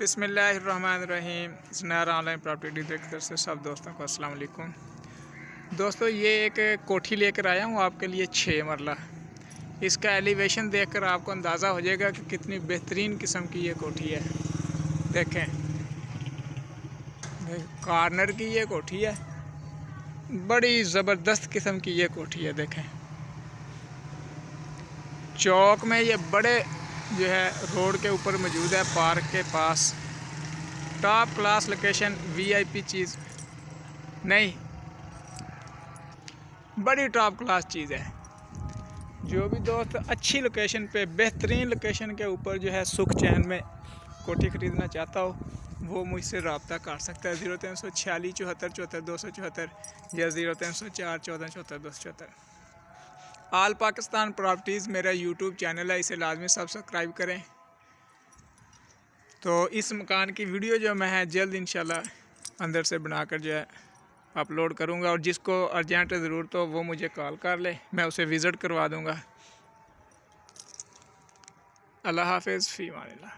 बिस्मिल्लाहिर्रहमानिर्रहीम। Snare online property की तरफ से सब दोस्तों को अस्सलाम वालेकुम। दोस्तों, ये एक कोठी लेकर आया हूँ आपके लिए 6 मरला। इसका एलिवेशन देखकर आपको अंदाज़ा हो जाएगा कि कितनी बेहतरीन किस्म की ये कोठी है। देखें, कॉर्नर की ये कोठी है, बड़ी ज़बरदस्त किस्म की ये कोठी है। देखें, चौक में ये बड़े जो है रोड के ऊपर मौजूद है, पार्क के पास। टॉप क्लास लोकेशन, वीआईपी चीज़ नहीं, बड़ी टॉप क्लास चीज़ है। जो भी दोस्त अच्छी लोकेशन पे, बेहतरीन लोकेशन के ऊपर जो है सुख चैन में कोठी ख़रीदना चाहता हो, वो मुझसे रब्ता कर सकता है। 0346 74 74 274 या 0304 14 74 274। ऑल पाकिस्तान प्रॉपर्टीज़ मेरा यूट्यूब चैनल है, इसे लाजमी सब्सक्राइब करें। तो इस मकान की वीडियो जो मैं है जल्द इंशाल्लाह अंदर से बनाकर जो है अपलोड करूँगा, और जिसको अर्जेंट ज़रूरत हो वो मुझे कॉल कर ले, मैं उसे विज़िट करवा दूँगा। अल्लाह हाफ़िज़, फ़ी अमानिल्लाह।